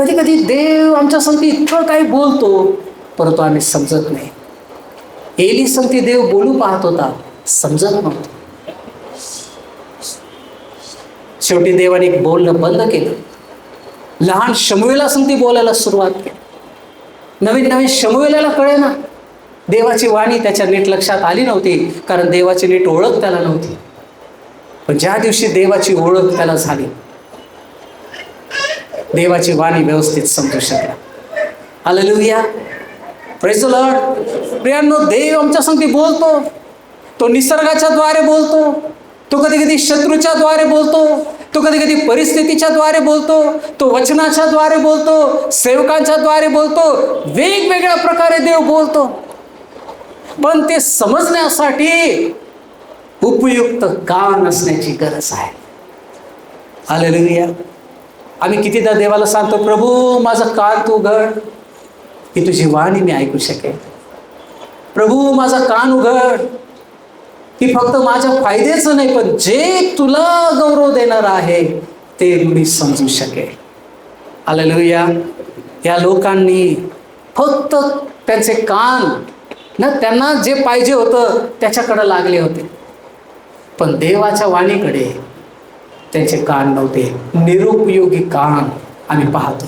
कधी कधी देव आमच्या संगती इतकं काही बोलतो, परंतु आम्ही समजत नाही. एली संगती देव बोलू पाहत होता, समजत नव्हतं. शेवटी देवाने बोलणं बंद केलं. लहान शमूएला संगती बोलायला सुरुवात केली. नवीन नवीन शमूएलाला कळेना, देवाची वाणी त्याच्या नीट लक्षात आली नव्हती, कारण देवाची नीट ओळख त्याला नव्हती. पण ज्या दिवशी देवाची ओळख त्याला झाली, देवाची वाणी व्यवस्थित समजू शकला. Hallelujah, praise the Lord. प्रियांनो, देव आमच्या संगती बोलतो. तो निसर्गाच्या द्वारे बोलतो, तो कधी कधी शत्रूच्या द्वारे बोलतो, तो कधी कधी परिस्थितीच्या द्वारे बोलतो, तो वचनाच्या द्वारे बोलतो, सेवकांच्या द्वारे बोलतो. वेगवेगळ्या प्रकारे देव बोलतो. पण ते समजण्यासाठी उपयुक्त कान असण्याची गरज आहे. हालेलुया. आम्ही कितीदा देवाला सांगतो, प्रभू माझं कान तू उघड की तुझी वाणी मी ऐकू शकेल. प्रभू माझा कान उघड की फक्त माझ्या फायद्याचं नाही, पण जे तुला गौरव देणार आहे ते मी समजू शकेल. हालेलुया. या लोकांनी फक्त त्यांचे कान ना, त्यांना जे पाहिजे होतं त्याच्याकडे लागले होते, पण देवाच्या वाणीकडे त्यांचे कान नव्हते. निरुपयोगी कान आम्ही पाहतो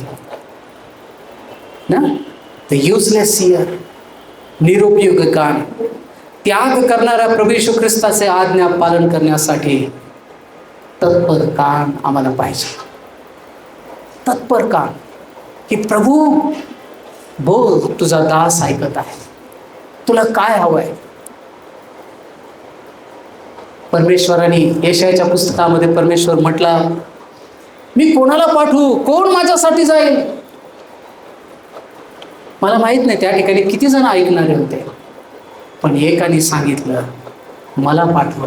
ना, द युजलेस इयर, निरुपयोगी कान. त्याग करणाऱ्या प्रभू येशू ख्रिस्ताचे आज्ञा पालन करण्यासाठी तत्पर कान आम्हाला पाहिजे. तत्पर कान की प्रभू बोल, तुझा दास ऐकत आहे, तुला काय हवंय. परमेश्वराने यशायाच्या पुस्तकामध्ये परमेश्वर म्हटला, मी कोणाला पाठवू, कोण माझ्यासाठी जाईल. मला माहित नाही त्या ठिकाणी किती जण ऐकणारे होते, पण एकाने सांगितलं, मला पाठव,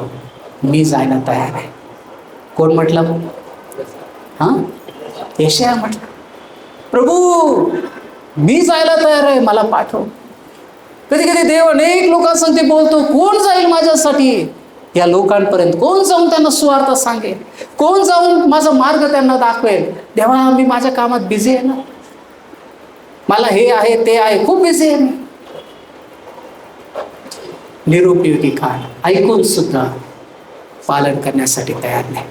मी जायला तयार आहे. कोण म्हटलं? यशाया म्हटलं, प्रभू मी जायला तयार आहे, मला पाठव. कधी कधी देव अनेक लोकांसंगती बोलतो, कोण जाईल माझ्यासाठी या लोकांपर्यंत, कोण जाऊन त्यांना सुवार्ता सांगेल, कोण जाऊन माझा मार्ग त्यांना दाखवेल. देवा मी माझ्या कामात बिझी आहे ना, मला हे आहे ते आहे, खूप बिझी आहे मी. निरुपयोगी कान ऐकून सुद्धा पालन करण्यासाठी तयार नाही.